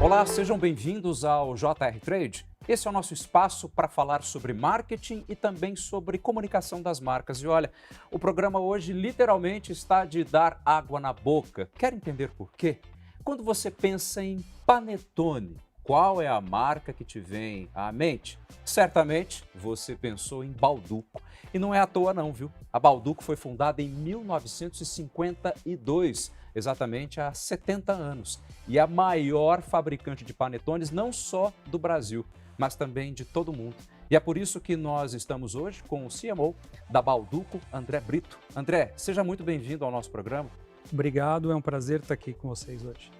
Olá, sejam bem-vindos ao JR Trade. Esse é o nosso espaço para falar sobre marketing e também sobre comunicação das marcas. E olha, o programa hoje literalmente está de dar água na boca. Quer entender por quê? Quando você pensa em panetone, qual é a marca que te vem à mente? Certamente você pensou em Bauducco. E não é à toa não, viu? A Bauducco foi fundada em 1952, exatamente há 70 anos. E é a maior fabricante de panetones não só do Brasil, mas também de todo o mundo. E é por isso que nós estamos hoje com o CMO da Bauducco, André Brito. André, seja muito bem-vindo ao nosso programa. Obrigado, é um prazer estar aqui com vocês hoje.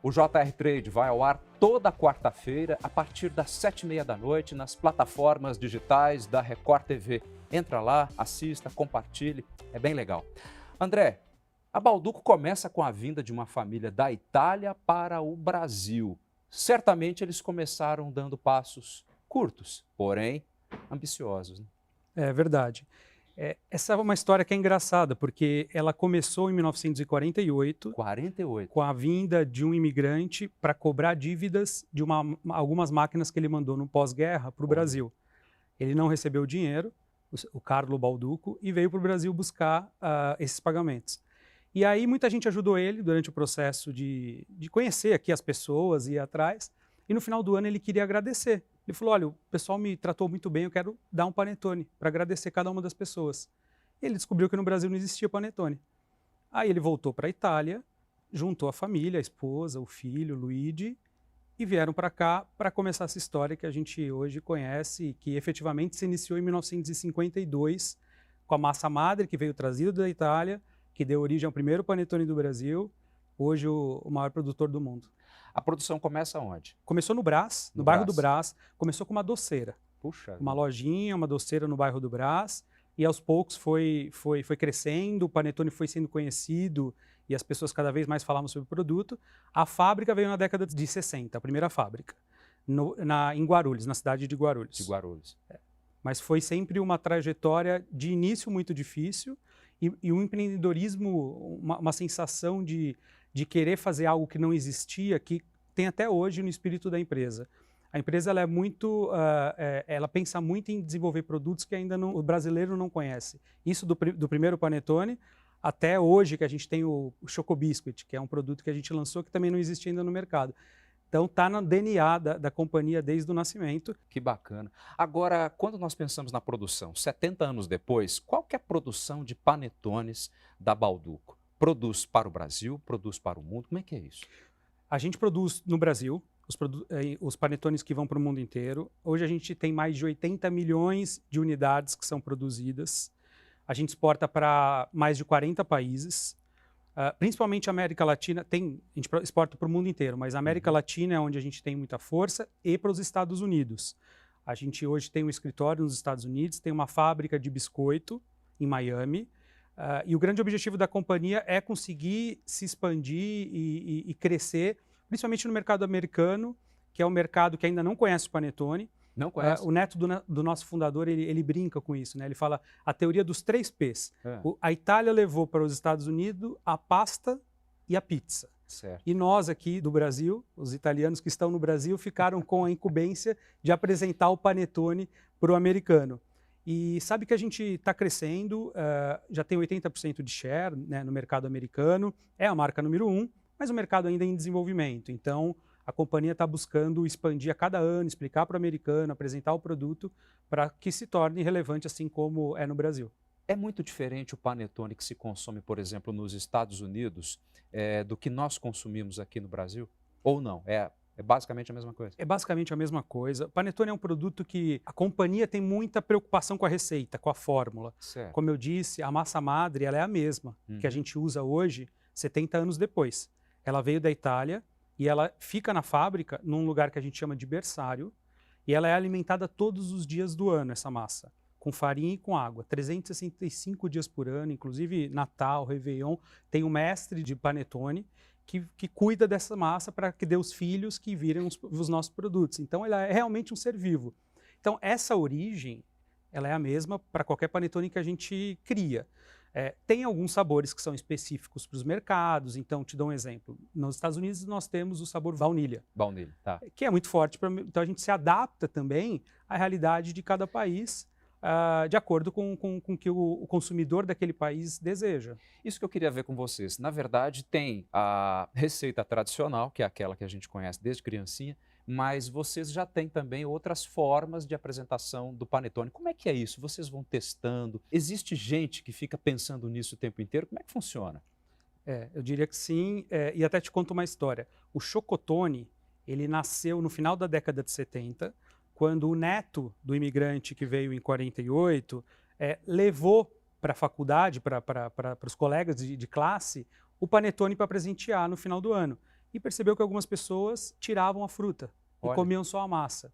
O JR Trade vai ao ar toda quarta-feira, a partir das 7h30 da noite, nas plataformas digitais da Record TV. Entra lá, assista, compartilhe, é bem legal. André, a Bauducco começa com a vinda de uma família da Itália para o Brasil. Certamente eles começaram dando passos curtos, porém ambiciosos, né? É verdade. Essa é uma história que é engraçada, porque ela começou em 1948, 48. com a vinda de um imigrante para cobrar dívidas de algumas máquinas que ele mandou no pós-guerra para o Brasil. Ele não recebeu o dinheiro, o Carlo Bauducco, e veio para o Brasil buscar esses pagamentos. E aí muita gente ajudou ele durante o processo de conhecer aqui as pessoas e ir atrás. E no final do ano ele queria agradecer. Ele falou, olha, o pessoal me tratou muito bem, eu quero dar um panetone para agradecer cada uma das pessoas. E ele descobriu que no Brasil não existia panetone. Aí ele voltou para a Itália, juntou a família, a esposa, o filho, o Luigi, e vieram para cá para começar essa história que a gente hoje conhece, que efetivamente se iniciou em 1952, com a massa madre que veio trazida da Itália, que deu origem ao primeiro panetone do Brasil, hoje o maior produtor do mundo. A produção começa onde? Começou no Brás, no bairro do Brás, começou com uma doceira. Puxa. Uma lojinha, uma doceira no bairro do Brás, e aos poucos foi crescendo, o panetone foi sendo conhecido e as pessoas cada vez mais falavam sobre o produto. A fábrica veio na década de 60, a primeira fábrica, em Guarulhos, na cidade de Guarulhos. De Guarulhos. Mas foi sempre uma trajetória de início muito difícil e um empreendedorismo, uma sensação de querer fazer algo que não existia, que tem até hoje no espírito da empresa. A empresa ela ela pensa muito em desenvolver produtos que ainda o brasileiro não conhece. Isso do primeiro panetone até hoje, que a gente tem o Choco Biscuit, que é um produto que a gente lançou que também não existe ainda no mercado. Então está no DNA da companhia desde o nascimento. Que bacana. Agora, quando nós pensamos na produção, 70 anos depois, qual que é a produção de panetones da Bauducco? Produz para o Brasil, produz para o mundo, como é que é isso? A gente produz no Brasil os panetones que vão para o mundo inteiro. Hoje a gente tem mais de 80 milhões de unidades que são produzidas. A gente exporta para mais de 40 países. Principalmente a América Latina, a gente exporta para o mundo inteiro, mas a América Latina é onde a gente tem muita força e para os Estados Unidos. A gente hoje tem um escritório nos Estados Unidos, tem uma fábrica de biscoito em Miami, e o grande objetivo da companhia é conseguir se expandir e crescer, principalmente no mercado americano, que é um mercado que ainda não conhece o panetone. Não conhece? O neto do nosso fundador, ele brinca com isso, né? Ele fala a teoria dos 3 P's. A Itália levou para os Estados Unidos a pasta e a pizza. Certo. E nós aqui do Brasil, os italianos que estão no Brasil, ficaram com a incumbência de apresentar o panetone para o americano. E sabe que a gente está crescendo, já tem 80% de share, né, no mercado americano, é a marca número 1, mas o mercado ainda é em desenvolvimento. Então, a companhia está buscando expandir a cada ano, explicar para o americano, apresentar o produto para que se torne relevante assim como é no Brasil. É muito diferente o panetone que se consome, por exemplo, nos Estados Unidos, do que nós consumimos aqui no Brasil? Ou não? É basicamente a mesma coisa? É basicamente a mesma coisa. Panetone é um produto que a companhia tem muita preocupação com a receita, com a fórmula. Certo. Como eu disse, a massa madre ela é a mesma que a gente usa hoje, 70 anos depois. Ela veio da Itália e ela fica na fábrica num lugar que a gente chama de berçário e ela é alimentada todos os dias do ano, essa massa, com farinha e com água, 365 dias por ano, inclusive Natal, Réveillon, tem um mestre de panetone que cuida dessa massa para que dê os filhos que virem os nossos produtos. Então, ela é realmente um ser vivo. Então, essa origem, ela é a mesma para qualquer panetone que a gente cria. Tem alguns sabores que são específicos para os mercados, então te dou um exemplo. Nos Estados Unidos nós temos o sabor baunilha. Baunilha, tá. Que é muito forte, então a gente se adapta também à realidade de cada país, de acordo com o que o consumidor daquele país deseja. Isso que eu queria ver com vocês. Na verdade, tem a receita tradicional, que é aquela que a gente conhece desde criancinha, mas vocês já têm também outras formas de apresentação do panetone. Como é que é isso? Vocês vão testando? Existe gente que fica pensando nisso o tempo inteiro? Como é que funciona? Eu diria que sim, e até te conto uma história. O chocotone, ele nasceu no final da década de 70, quando o neto do imigrante que veio em 48 levou para a faculdade, para os colegas de classe, o panetone para presentear no final do ano. E percebeu que algumas pessoas tiravam a fruta e comiam só a massa.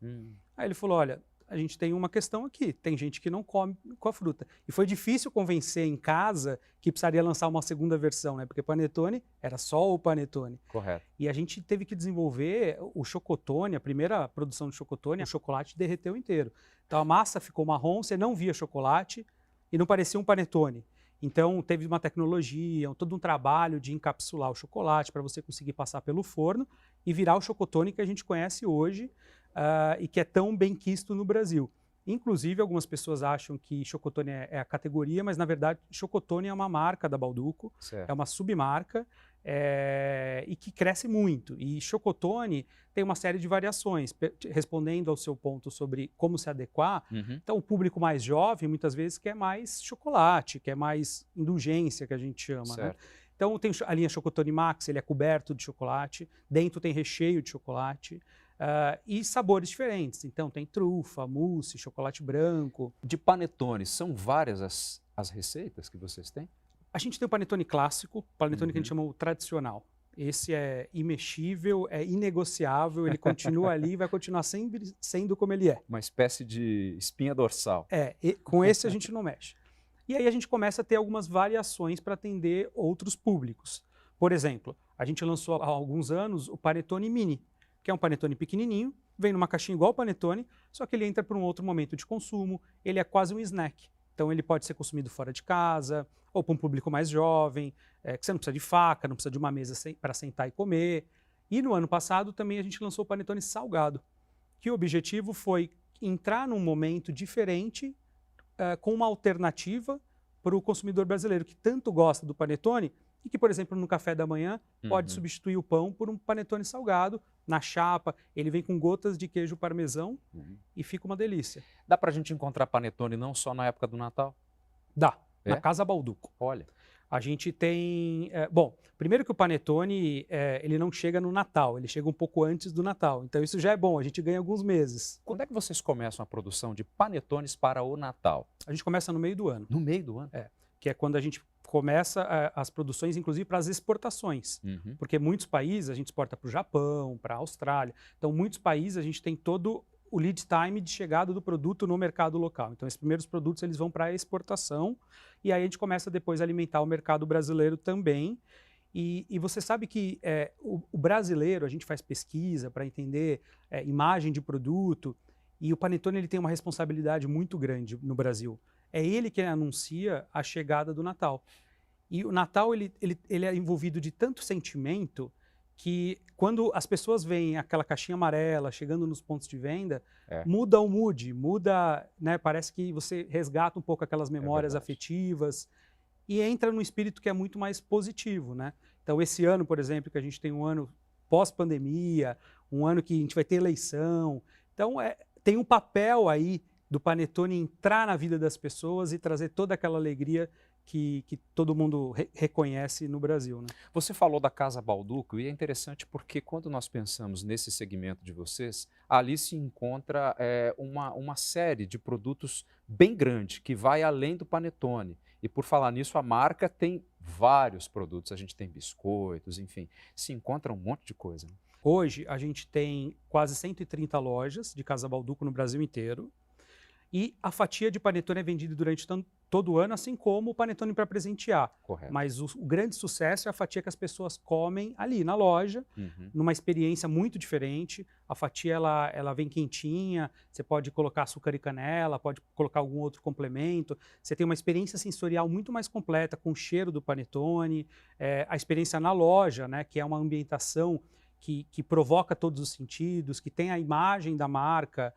Aí ele falou, olha, a gente tem uma questão aqui, tem gente que não come com a fruta. E foi difícil convencer em casa que precisaria lançar uma segunda versão, né? Porque panetone era só o panetone. Correto. E a gente teve que desenvolver o chocotone, a primeira produção de chocotone, o chocolate derreteu inteiro. Então a massa ficou marrom, você não via chocolate e não parecia um panetone. Então teve uma tecnologia, todo um trabalho de encapsular o chocolate para você conseguir passar pelo forno e virar o chocotone que a gente conhece hoje e que é tão bem quisto no Brasil. Inclusive, algumas pessoas acham que chocotone é a categoria, mas na verdade chocotone é uma marca da Bauducco, certo. É uma submarca e que cresce muito. E chocotone tem uma série de variações, respondendo ao seu ponto sobre como se adequar. Então, o público mais jovem, muitas vezes, quer mais chocolate, quer mais indulgência, que a gente chama. Né? Então, tem a linha Chocotone Max, ele é coberto de chocolate, dentro tem recheio de chocolate. E sabores diferentes. Então, tem trufa, mousse, chocolate branco. De panetone, são várias as receitas que vocês têm? A gente tem o panetone clássico, panetone que a gente chama o tradicional. Esse é imexível, é inegociável, ele continua ali e vai continuar sempre sendo como ele é. Uma espécie de espinha dorsal. Com esse a gente não mexe. E aí a gente começa a ter algumas variações para atender outros públicos. Por exemplo, a gente lançou há alguns anos o panetone mini, que é um panetone pequenininho, vem numa caixinha igual ao panetone, só que ele entra para um outro momento de consumo, ele é quase um snack. Então ele pode ser consumido fora de casa, ou para um público mais jovem, que você não precisa de faca, não precisa de uma mesa para sentar e comer. E no ano passado também a gente lançou o panetone salgado, que o objetivo foi entrar num momento diferente, com uma alternativa para o consumidor brasileiro, que tanto gosta do panetone, e que, por exemplo, no café da manhã pode substituir o pão por um panetone salgado, na chapa, ele vem com gotas de queijo parmesão e fica uma delícia. Dá para a gente encontrar panetone não só na época do Natal? Dá, na Casa Bauducco. Olha. A gente tem... bom, primeiro que o panetone, ele não chega no Natal, ele chega um pouco antes do Natal. Então isso já é bom, a gente ganha alguns meses. Quando é que vocês começam a produção de panetones para o Natal? A gente começa no meio do ano. No meio do ano? Que é quando a gente começa as produções, inclusive para as exportações. Porque muitos países a gente exporta para o Japão, para a Austrália. Então, muitos países a gente tem todo o lead time de chegada do produto no mercado local. Então, esses primeiros produtos eles vão para a exportação e aí a gente começa depois a alimentar o mercado brasileiro também. E você sabe que o brasileiro, a gente faz pesquisa para entender imagem de produto e o panetone ele tem uma responsabilidade muito grande no Brasil. É ele que anuncia a chegada do Natal. E o Natal ele é envolvido de tanto sentimento que quando as pessoas veem aquela caixinha amarela chegando nos pontos de venda, muda o mood, muda, né, parece que você resgata um pouco aquelas memórias afetivas e entra num espírito que é muito mais positivo, né? Então esse ano, por exemplo, que a gente tem um ano pós-pandemia, um ano que a gente vai ter eleição, então tem um papel aí do panetone entrar na vida das pessoas e trazer toda aquela alegria que todo mundo reconhece no Brasil. Né? Você falou da Casa Bauducco e é interessante porque quando nós pensamos nesse segmento de vocês, ali se encontra uma série de produtos bem grande que vai além do panetone. E por falar nisso, a marca tem vários produtos, a gente tem biscoitos, enfim, se encontra um monte de coisa. Né? Hoje a gente tem quase 130 lojas de Casa Bauducco no Brasil inteiro. E a fatia de panetone é vendida durante todo o ano, assim como o panetone para presentear. Correto. Mas o grande sucesso é a fatia que as pessoas comem ali na loja, numa experiência muito diferente. A fatia ela vem quentinha, você pode colocar açúcar e canela, pode colocar algum outro complemento. Você tem uma experiência sensorial muito mais completa, com o cheiro do panetone, a experiência na loja, né, que é uma ambientação que provoca todos os sentidos, que tem a imagem da marca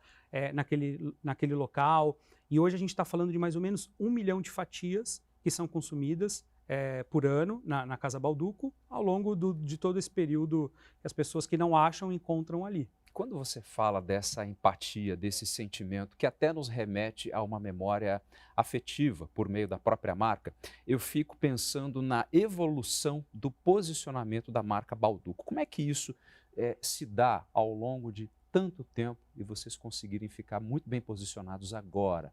naquele local. E hoje a gente está falando de mais ou menos 1 milhão de fatias que são consumidas por ano na Casa Balduco, ao longo de todo esse período que as pessoas que não acham encontram ali. Quando você fala dessa empatia, desse sentimento que até nos remete a uma memória afetiva por meio da própria marca, eu fico pensando na evolução do posicionamento da marca Balduco. Como é que isso se dá ao longo de tanto tempo e vocês conseguirem ficar muito bem posicionados agora?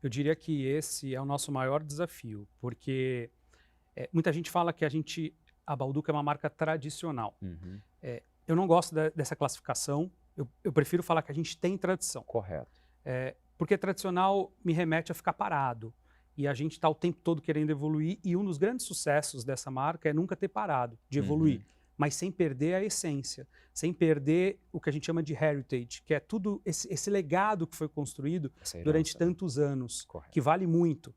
Eu diria que esse é o nosso maior desafio, porque muita gente fala que a Balduco é uma marca tradicional. Eu não gosto dessa classificação, eu prefiro falar que a gente tem tradição. Correto. Porque tradicional me remete a ficar parado. E a gente está o tempo todo querendo evoluir, e um dos grandes sucessos dessa marca é nunca ter parado de evoluir, mas sem perder a essência, sem perder o que a gente chama de heritage, que é tudo esse legado que foi construído durante tantos anos, Correto. que vale muito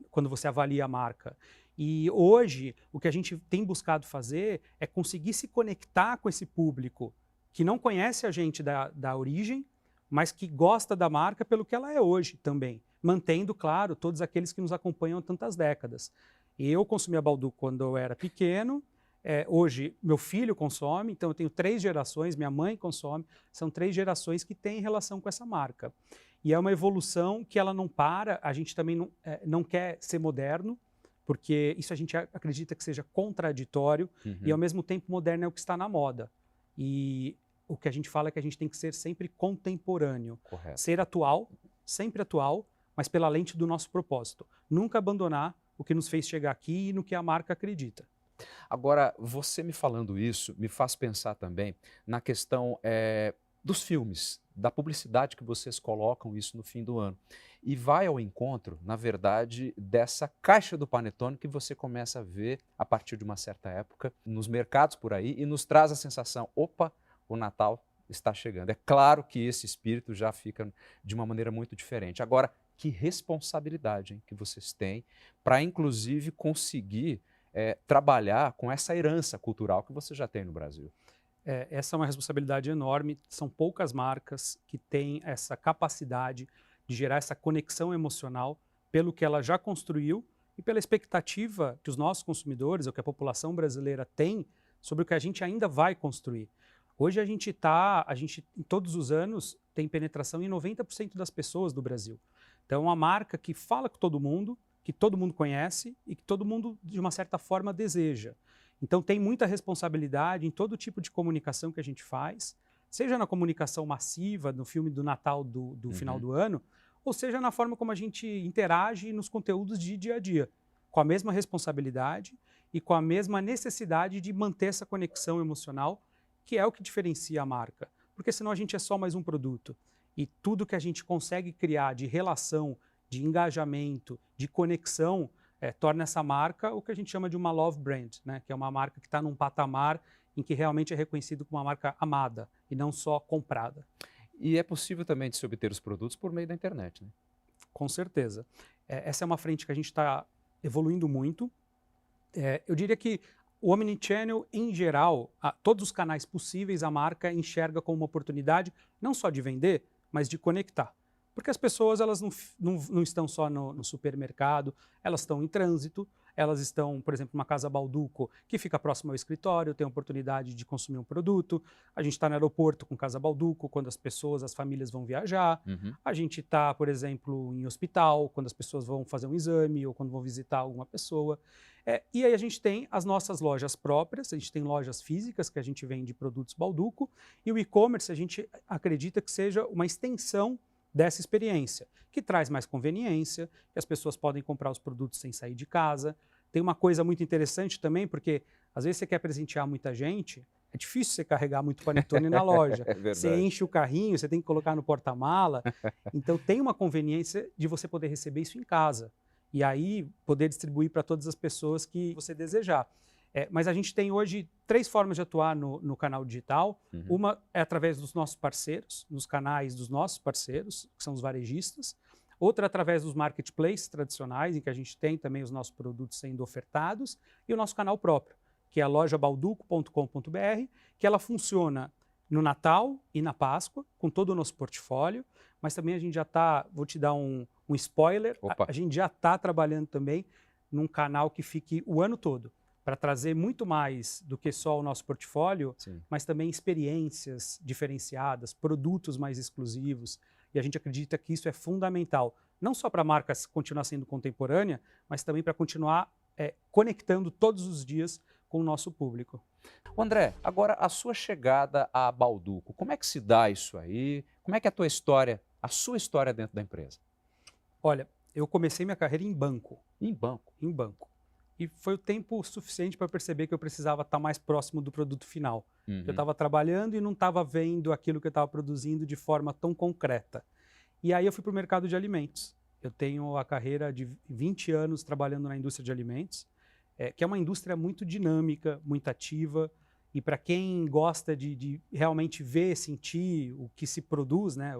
quando você avalia a marca. E hoje, o que a gente tem buscado fazer é conseguir se conectar com esse público que não conhece a gente da origem, mas que gosta da marca pelo que ela é hoje também, mantendo, claro, todos aqueles que nos acompanham há tantas décadas. Eu consumi a Balduco quando eu era pequeno, hoje meu filho consome, então eu tenho 3 gerações, minha mãe consome, são 3 gerações que têm relação com essa marca. E é uma evolução que ela não para, a gente também não quer ser moderno, porque isso a gente acredita que seja contraditório, e ao mesmo tempo moderno é o que está na moda. E o que a gente fala é que a gente tem que ser sempre contemporâneo. Correto. Ser atual, sempre atual, mas pela lente do nosso propósito. Nunca abandonar o que nos fez chegar aqui e no que a marca acredita. Agora, você me falando isso me faz pensar também na questão dos filmes, da publicidade que vocês colocam isso no fim do ano. E vai ao encontro, na verdade, dessa caixa do panetone que você começa a ver a partir de uma certa época nos mercados por aí e nos traz a sensação, opa, o Natal está chegando. É claro que esse espírito já fica de uma maneira muito diferente. Agora, que responsabilidade, hein, que vocês têm para, inclusive, conseguir trabalhar com essa herança cultural que você já tem no Brasil. Essa é uma responsabilidade enorme. São poucas marcas que têm essa capacidade de gerar essa conexão emocional pelo que ela já construiu e pela expectativa que os nossos consumidores, ou que a população brasileira tem sobre o que a gente ainda vai construir. Hoje a gente em todos os anos, tem penetração em 90% das pessoas do Brasil. Então é uma marca que fala com todo mundo, que todo mundo conhece e que todo mundo, de uma certa forma, deseja. Então tem muita responsabilidade em todo tipo de comunicação que a gente faz, seja na comunicação massiva, no filme do Natal do final do ano, ou seja na forma como a gente interage nos conteúdos de dia a dia, com a mesma responsabilidade e com a mesma necessidade de manter essa conexão emocional, que é o que diferencia a marca. Porque senão a gente é só mais um produto. E tudo que a gente consegue criar de relação, de engajamento, de conexão, torna essa marca o que a gente chama de uma love brand, né? Que é uma marca que está num patamar em que realmente é reconhecido como uma marca amada e não só comprada. E é possível também de se obter os produtos por meio da internet, né? Com certeza. Essa é uma frente que a gente está evoluindo muito. Eu diria que o Omnichannel, em geral, todos os canais possíveis, a marca enxerga como uma oportunidade não só de vender, mas de conectar. Porque as pessoas elas não estão só no supermercado, elas estão em trânsito, elas estão, por exemplo, numa Casa Balduco, que fica próximo ao escritório, tem a oportunidade de consumir um produto. A gente está no aeroporto com Casa Balduco, quando as famílias vão viajar. A gente está, por exemplo, em hospital, quando as pessoas vão fazer um exame ou quando vão visitar alguma pessoa. E aí a gente tem as nossas lojas próprias, a gente tem lojas físicas que a gente vende produtos Balduco, e o e-commerce a gente acredita que seja uma extensão dessa experiência, que traz mais conveniência, que as pessoas podem comprar os produtos sem sair de casa. Tem uma coisa muito interessante também, porque às vezes você quer presentear muita gente É difícil você carregar muito panetone na loja. É verdade. Você enche o carrinho, você tem que colocar no porta-mala. Então tem uma conveniência de você poder receber isso em casa. E aí poder distribuir para todas as pessoas que você desejar. Mas a gente tem hoje 3 formas de atuar no canal digital. Uma é através dos nossos parceiros, nos canais dos nossos parceiros, que são os varejistas. Outra através dos marketplaces tradicionais, em que a gente tem também os nossos produtos sendo ofertados. E o nosso canal próprio, que é a loja balduco.com.br, que ela funciona no Natal e na Páscoa, com todo o nosso portfólio, mas também a gente já está, vou te dar um spoiler, a gente já está trabalhando também num canal que fique o ano todo, para trazer muito mais do que só o nosso portfólio, Sim. mas também experiências diferenciadas, produtos mais exclusivos, e a gente acredita que isso é fundamental, não só para a marca continuar sendo contemporânea, mas também para continuar conectando todos os dias com o nosso público. André, agora a sua chegada a Balduco, como é que se dá isso aí? Como é que é a sua história dentro da empresa? Olha, eu comecei minha carreira em banco. Em banco? Em banco. E foi o tempo suficiente para perceber que eu precisava estar mais próximo do produto final. Eu estava trabalhando e não estava vendo aquilo que eu estava produzindo de forma tão concreta. E aí eu fui para o mercado de alimentos. Eu tenho a carreira de 20 anos trabalhando na indústria de alimentos, que é uma indústria muito dinâmica, muito ativa, e para quem gosta de realmente ver, sentir o que se produz, né,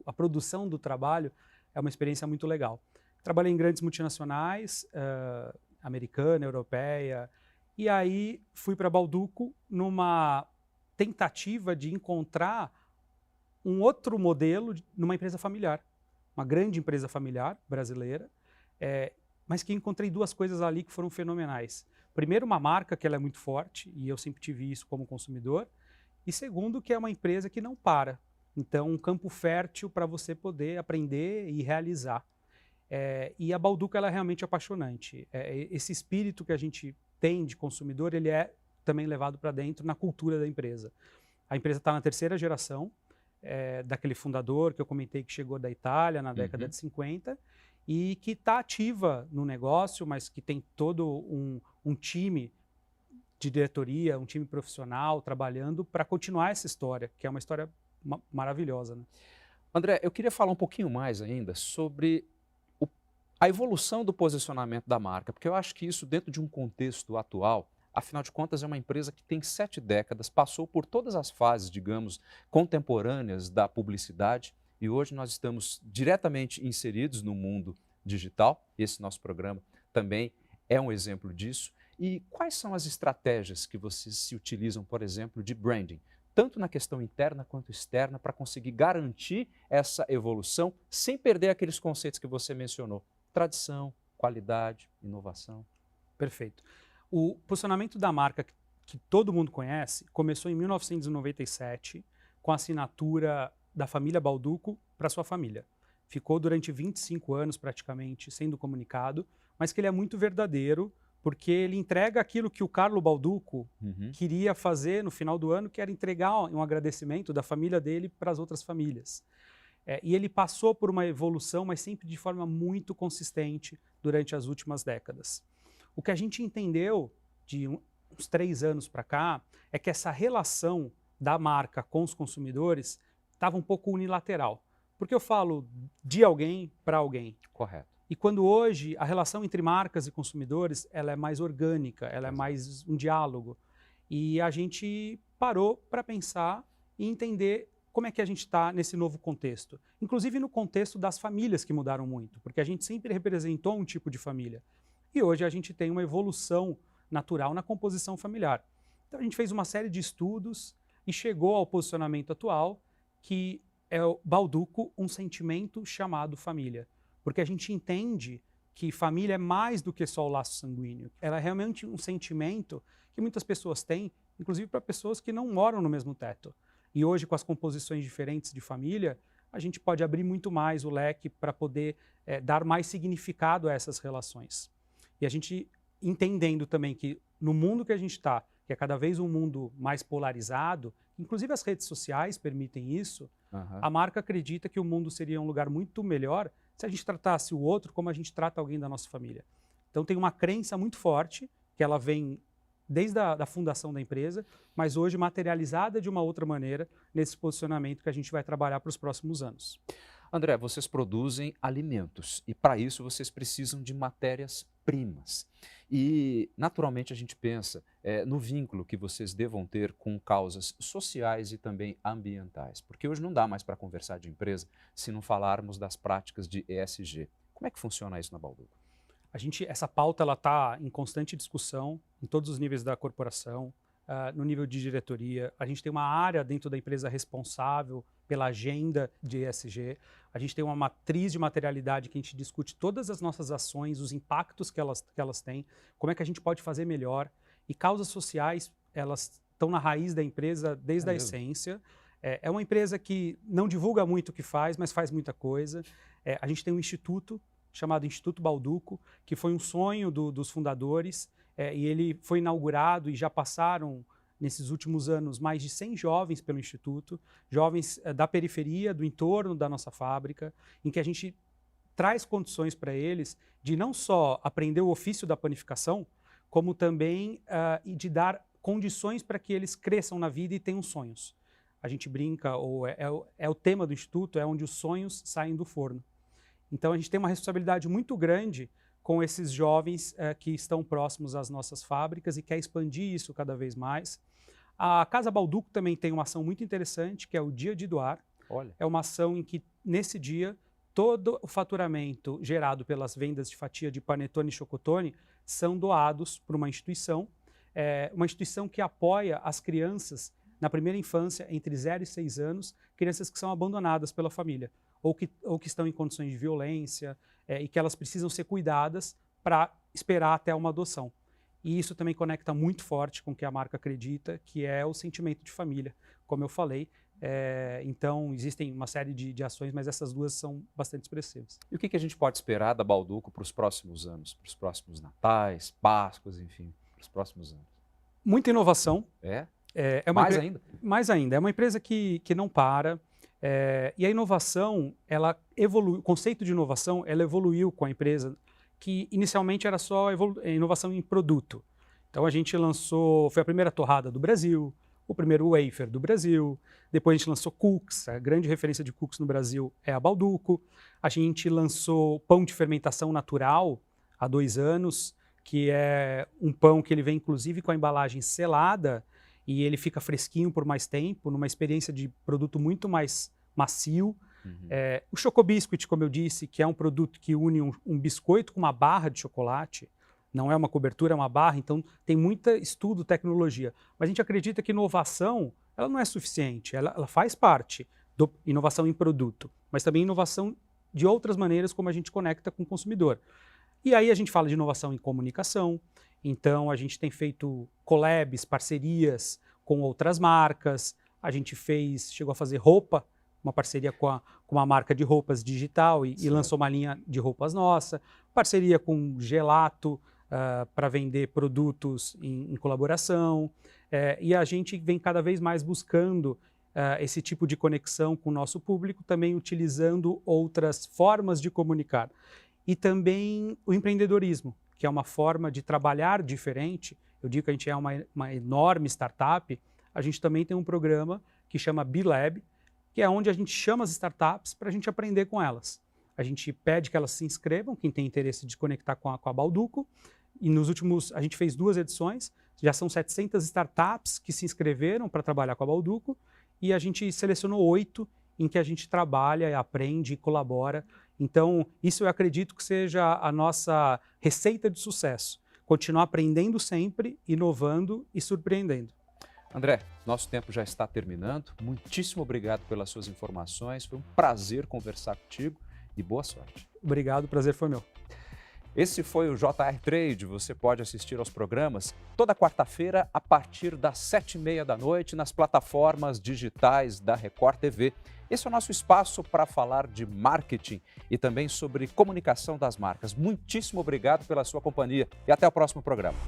a produção do trabalho, é uma experiência muito legal. Trabalhei em grandes multinacionais, americana, europeia, e aí fui para Balduco numa tentativa de encontrar um outro modelo numa empresa familiar, uma grande empresa familiar brasileira, mas que encontrei 2 coisas ali que foram fenomenais. Primeiro, uma marca que ela é muito forte, e eu sempre tive isso como consumidor, e segundo, que é uma empresa que não para. Então, um campo fértil para você poder aprender e realizar. E a Balduco ela é realmente apaixonante. Esse espírito que a gente tem de consumidor, ele é também levado para dentro na cultura da empresa. A empresa está na 3ª geração daquele fundador que eu comentei que chegou da Itália na década de 50 e que está ativa no negócio, mas que tem todo um time de diretoria, um time profissional trabalhando para continuar essa história, que é uma história maravilhosa, né? André, eu queria falar um pouquinho mais ainda sobre a evolução do posicionamento da marca, porque eu acho que isso dentro de um contexto atual, afinal de contas é uma empresa que tem 7 décadas, passou por todas as fases, digamos, contemporâneas da publicidade e hoje nós estamos diretamente inseridos no mundo digital. Esse nosso programa também é um exemplo disso. E quais são as estratégias que vocês se utilizam, por exemplo, de branding, tanto na questão interna quanto externa, para conseguir garantir essa evolução sem perder aqueles conceitos que você mencionou? Tradição, qualidade, inovação. Perfeito. O posicionamento da marca que todo mundo conhece começou em 1997 com a assinatura da família Balduco para sua família. Ficou durante 25 anos praticamente sendo comunicado, mas que ele é muito verdadeiro porque ele entrega aquilo que o Carlo Balduco queria fazer no final do ano, que era entregar um agradecimento da família dele para as outras famílias. E ele passou por uma evolução, mas sempre de forma muito consistente durante as últimas décadas. O que a gente entendeu de uns 3 anos para cá é que essa relação da marca com os consumidores estava um pouco unilateral. Porque eu falo de alguém para alguém. Correto. E quando hoje a relação entre marcas e consumidores ela é mais orgânica, ela é mais um diálogo. E a gente parou para pensar e entender como é que a gente está nesse novo contexto. Inclusive no contexto das famílias que mudaram muito, porque a gente sempre representou um tipo de família. E hoje a gente tem uma evolução natural na composição familiar. Então a gente fez uma série de estudos e chegou ao posicionamento atual, que é o Balduco, um sentimento chamado família. Porque a gente entende que família é mais do que só o laço sanguíneo. Ela é realmente um sentimento que muitas pessoas têm, inclusive para pessoas que não moram no mesmo teto. E hoje, com as composições diferentes de família, a gente pode abrir muito mais o leque para poder dar mais significado a essas relações. E a gente entendendo também que no mundo que a gente está, que é cada vez um mundo mais polarizado, inclusive as redes sociais permitem isso, a marca acredita que o mundo seria um lugar muito melhor se a gente tratasse o outro como a gente trata alguém da nossa família. Então tem uma crença muito forte, que ela vem desde a fundação da empresa, mas hoje materializada de uma outra maneira nesse posicionamento que a gente vai trabalhar para os próximos anos. André, vocês produzem alimentos e para isso vocês precisam de matérias-primas. E naturalmente a gente pensa no vínculo que vocês devam ter com causas sociais e também ambientais, porque hoje não dá mais para conversar de empresa se não falarmos das práticas de ESG. Como é que funciona isso na Balduco? Essa pauta está em constante discussão em todos os níveis da corporação, no nível de diretoria. A gente tem uma área dentro da empresa responsável pela agenda de ESG. A gente tem uma matriz de materialidade que a gente discute todas as nossas ações, os impactos que elas têm, como é que a gente pode fazer melhor. E causas sociais, elas estão na raiz da empresa desde a essência. É uma empresa que não divulga muito o que faz, mas faz muita coisa. A gente tem um instituto chamado Instituto Balduco, que foi um sonho dos fundadores, e ele foi inaugurado e já passaram, nesses últimos anos, mais de 100 jovens pelo Instituto, jovens da periferia, do entorno da nossa fábrica, em que a gente traz condições para eles de não só aprender o ofício da panificação, como também de dar condições para que eles cresçam na vida e tenham sonhos. A gente brinca, ou é o tema do Instituto, é onde os sonhos saem do forno. Então a gente tem uma responsabilidade muito grande com esses jovens que estão próximos às nossas fábricas e quer expandir isso cada vez mais. A Casa Balduco também tem uma ação muito interessante, que é o Dia de Doar. Olha. É uma ação em que, nesse dia, todo o faturamento gerado pelas vendas de fatia de panetone e chocotone são doados para uma instituição que apoia as crianças na primeira infância, entre 0 e 6 anos, crianças que são abandonadas pela família, ou que estão em condições de violência, e que elas precisam ser cuidadas para esperar até uma adoção. E isso também conecta muito forte com o que a marca acredita, que é o sentimento de família, como eu falei. Então, existem uma série de ações, mas essas duas são bastante expressivas. E o que a gente pode esperar da Balduco para os próximos anos, para os próximos Natais, Páscoas, enfim, para os próximos anos? Muita inovação. Mais ainda? Mais ainda. É uma empresa que não para. E a inovação, ela evolui, o conceito de inovação, ela evoluiu com a empresa, que inicialmente era só inovação em produto. Então a gente lançou, foi a primeira torrada do Brasil, o primeiro wafer do Brasil, depois a gente lançou cookies, a grande referência de cookies no Brasil é a Balduco. A gente lançou pão de fermentação natural há 2 anos, que é um pão que ele vem inclusive com a embalagem selada, e ele fica fresquinho por mais tempo, numa experiência de produto muito mais macio. O Chocobiscuit, como eu disse, que é um produto que une um biscoito com uma barra de chocolate, não é uma cobertura, é uma barra, então tem muito estudo, tecnologia. Mas a gente acredita que inovação, ela não é suficiente, ela faz parte da inovação em produto, mas também inovação de outras maneiras como a gente conecta com o consumidor. E aí a gente fala de inovação em comunicação. Então, a gente tem feito collabs, parcerias com outras marcas. A gente chegou a fazer roupa, uma parceria com uma marca de roupas digital e lançou uma linha de roupas nossa. Parceria com Gelato para vender produtos em colaboração. E a gente vem cada vez mais buscando esse tipo de conexão com o nosso público, também utilizando outras formas de comunicar. E também o empreendedorismo, que é uma forma de trabalhar diferente. Eu digo que a gente é uma enorme startup. A gente também tem um programa que chama B-Lab, que é onde a gente chama as startups para a gente aprender com elas. A gente pede que elas se inscrevam, quem tem interesse de conectar com a Balduco. E a gente fez 2 edições, já são 700 startups que se inscreveram para trabalhar com a Balduco, e a gente selecionou 8 em que a gente trabalha, aprende e colabora. Então, isso eu acredito que seja a nossa receita de sucesso. Continuar aprendendo sempre, inovando e surpreendendo. André, nosso tempo já está terminando. Muitíssimo obrigado pelas suas informações. Foi um prazer conversar contigo e boa sorte. Obrigado, o prazer foi meu. Esse foi o JR Trade. Você pode assistir aos programas toda quarta-feira a partir das 7h30 da noite nas plataformas digitais da Record TV. Esse é o nosso espaço para falar de marketing e também sobre comunicação das marcas. Muitíssimo obrigado pela sua companhia e até o próximo programa.